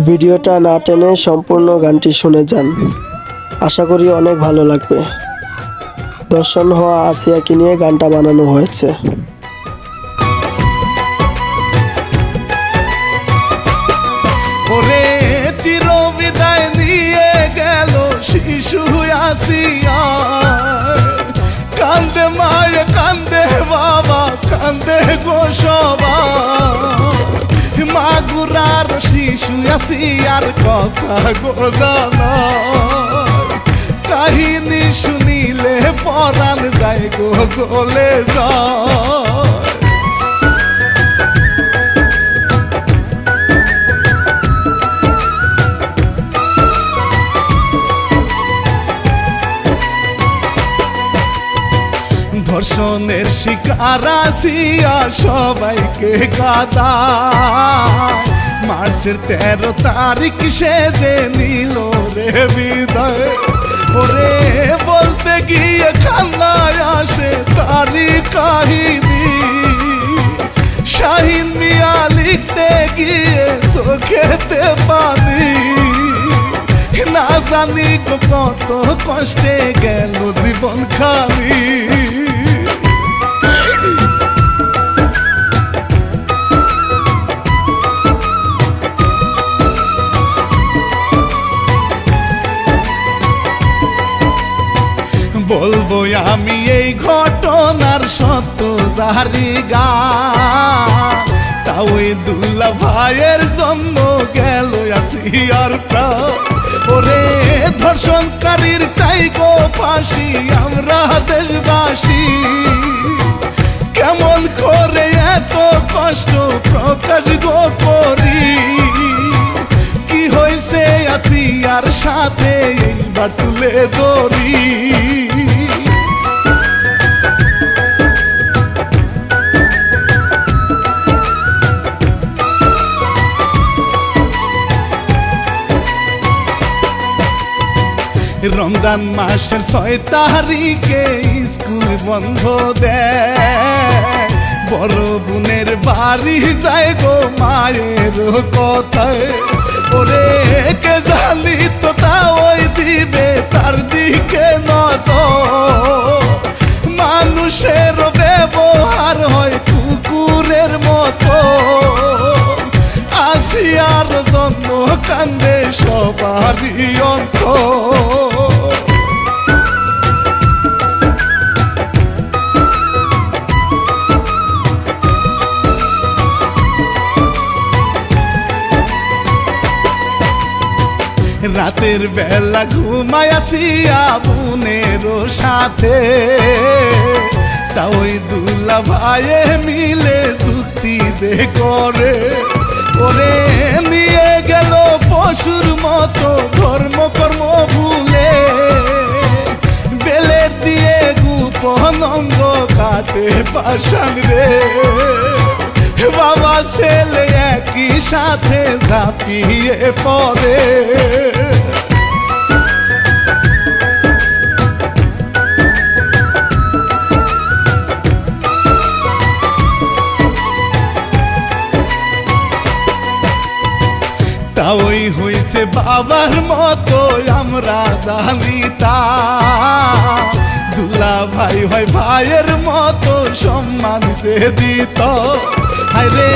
ভিডিওটা না টেনে সম্পূর্ণ গানটি শুনে যান, আশা করি অনেক ভালো লাগবে। দর্শন হওয়া আসিয়াকে নিয়ে গানটা বানানো হয়েছে। ওরে চির বিদায় নিয়ে গেল শিশু আসিয়া, কান্দে মায়ে কান্দে বাবা কান্দে গো সবাই, মাগুরার শিশু আসিয়ার কথা গো জানা, কাহিনী শুনিলে পরাণ যায় গো চলে যায়। ধর্ষণের শিকার আসিয়া সবাইকে কাঁদায়, মার্চের 13 তারিখ সে যে নিল রে বিদায়। ওরে বলতে গিয়ে খান্নায় আসে তারি কাহিনী, শাহিন মিয়া লিখতে গিয়ে চোখেতে পানি, না জানি কত কষ্টে গেল জীবন খালি। বলবো আমি এই ঘটনার সত্য জারি গান, তাও ওই দুলা ভাইয়ের জন্য গেল আসিয়ার প্রাণ। ওরে ধর্ষণকারীর চাই গো ফাঁসি আমরা দেশবাসী, কেমন করে এত কষ্ট প্রকাশ গো করি, কি হয়েছে আসিয়ার সাথে এইবার তুলে ধরি। রমজান মাসের 6 তারিখে স্কুল বন্ধ দেয়, বড় বোনের বাড়ি যায় গো মায়ের কথায়। ওরে কে জানি তো তা ওই দিবে তার দিকে নজর, মানুষের ব্যবহার হয় কুকুরের মতো, আসিয়ার জন্য কান্দে সবারই অন্তর। রাতের বেলা ঘুমায় আসিয়া বোনের সাথে, তা ওই দুলা ভাইয়ে মিলে যুক্তি যে করে, ওরে নিয়ে গেল পশুর মতো ধর্ম কর্ম ভুলে, বেলে দিয়ে গোপন অঙ্গ কাটে পাষাণ রে, বাবা ছেলে একই সাথে ঝাঁপিয়ে পড়ে। তা ওই হইছে বাবার মতো আমরা জানি তা, দুলা ভাই হয় ভাইয়ের মতো সম্মান যে দিত। হায়রে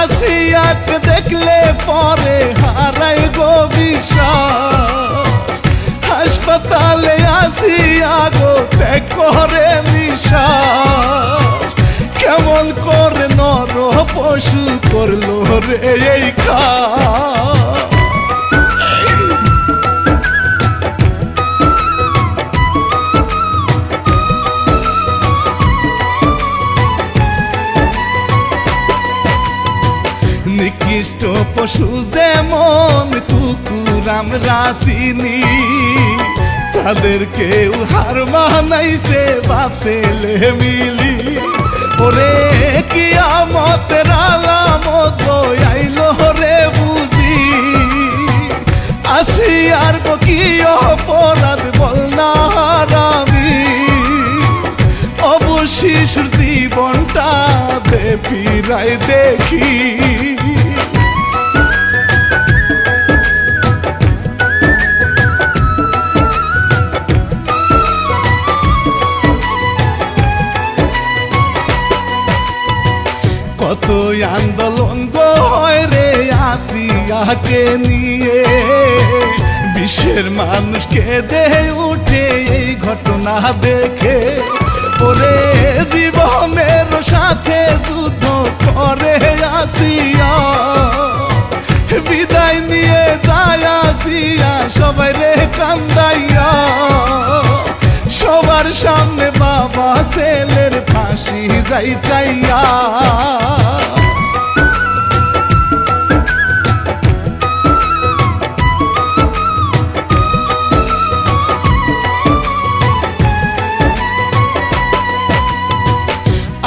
আসিয়াকে দেখলে পরে হারাই গো বিশ্বাস, হাসপাতালে আসিয়া গো ত্যাগ করে নিঃশ্বাস, কেমন করে নর পশু করলো রে এই খা। নিকৃষ্ট পশু যেমন কুকুর আমরা চিনি, তাদের কেউ হার মানাইছে বাপ ছেলে মিলি। ওরে কিয়ামতের আলামত আইলো রে বুঝি, আসিয়ার গো কি অপরাধ বল না হারামি, অবশিষ্ট জীবনটা দে ফিরাই দেখি। বাবাকে নিয়ে বিশ্বের মানুষ কেঁদে উঠে এই ঘটনা দেখে। ওরে জীবনের সাথে যুদ্ধ করে আসিয়া বিদায় নিয়ে যায় আসিয়া সবাই রে কান্দাইয়া। সবার সামনে বাবা ছেলের ফাঁসি যাই চাইয়া।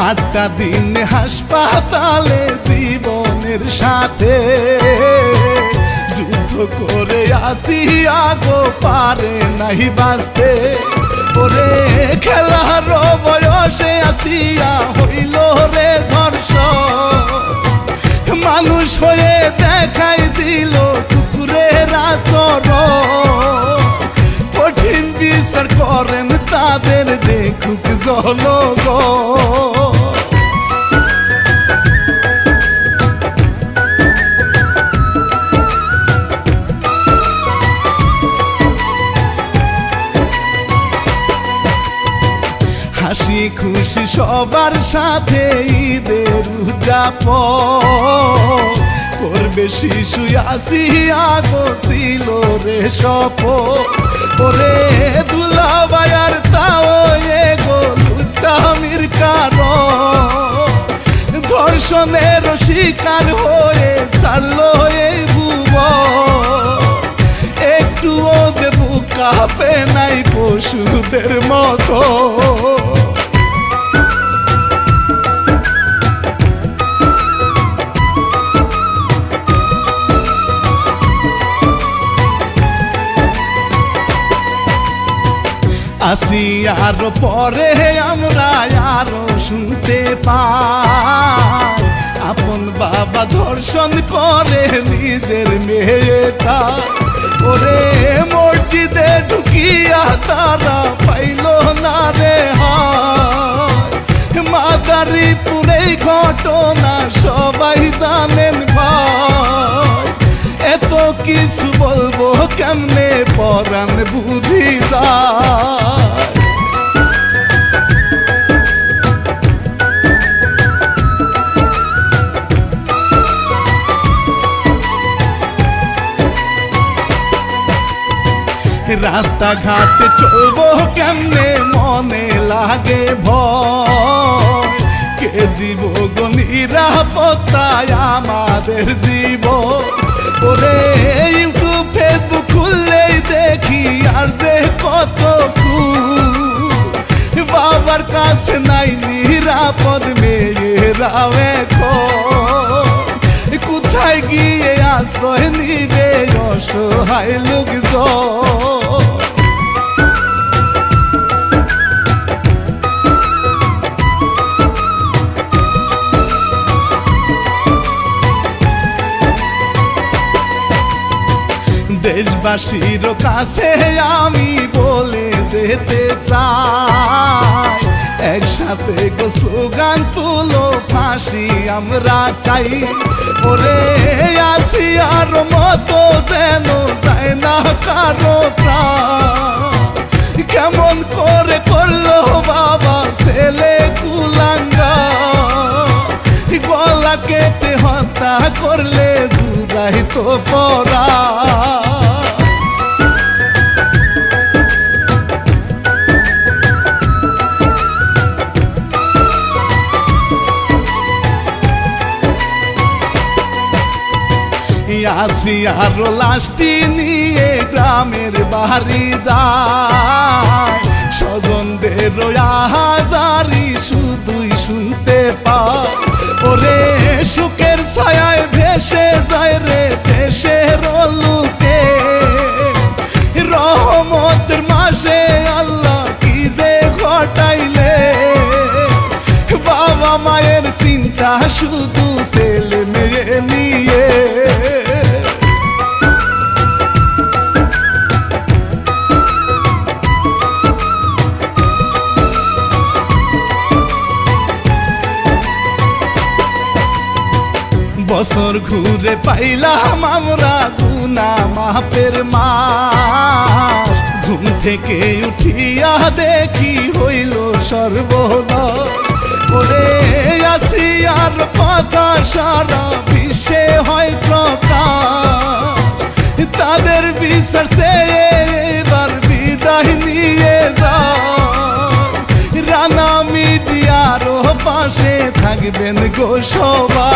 আটটা দিন হাসপাতালে জীবনের সাথে যুদ্ধ করে আসিয়া গো পারে নাই বাঁচতে। ওরে খেলার বয়সে আসিয়া হইল রে ধর্ষণ, মানুষ হয়ে দেখাই দিল কুকুরের আচরণ। কঠিন বিচার করেন তাদের দেখুক জনগণ। হাসি খুশি সবার সাথে ঈদের উদযাপন করবে শিশু আসিয়া গো ছিল রে সপন। ওরে দুলাভাইয়ার তাও এ গো লুচ্চামির কারণ ধর্ষণের শিকার হয়ে ছাড়লো এই ভুবন। একটুও যে বুক কাঁপে নাই পশুদের মতো। আসিয়ার পরে আমরা আরো শুনতে পাই আপন বাবা ধর্ষণ করে নিজের মেয়েটা। ওরে মসজিদে ঢুকিয়া তারা পাইল না রে হায়। মাদারীপুরে ঘটনা সবাই জানেন ভাই। এত কিছু বলবো কেমনে পরাণ বুঝি যায়। রাস্তাঘাটে চলবো কেমনে মনে লাগে ভয়। কে দিব গো নিরাপত্তায় আমাদের জীবন। ওরে ইউটিউব ফেসবুক খুললেই দেখি আর যে কত বাবার কাছে নাই নিরাপদ মেয়েরাও এখন। কোথায় গিয়ে আশ্রয় নিবে অসহায় লোকজন। দেশবাসীর কাছে আমি বলে যেতে চাই একসাথে গো স্লোগান তুলো ফাঁসি আমরা চাই। ওরে আসিয়ার মতো যেন যায় না কারো প্রাণ। কেমন করে করলো বাবা ছেলে কুলাঙ্গা। গলা কেটে হত্যা করলে জুড়াই তো পড়া। আসিয়ার লাশটি নিয়ে গ্রামের বাড়ি যায়। স্বজনদের আহাজারি শুধুই শুনতে পায়। ওরে সুখের ছায়ায় ভেসে যায় রে দেশের লোকে। রহমতের মাসে আল্লাহ কি যে ঘটাইলে। বাবা মায়ের চিন্তা শুধু ছেলে মেয়ে নিয়ে। বছর ঘুরে পাইলাম আমরা গুনা মাপের মাস। ঘুম থেকে উঠিয়া দেখি হইল সর্বনাশ। ওরে আসিয়ার কথা সারা বিশ্বে হয় প্রকাশ, তাদের বিচার চেয়ে এবার বিদায় নিয়ে যাও। রানা মিডিয়ারও পাশে থাকবেন গো সবাই।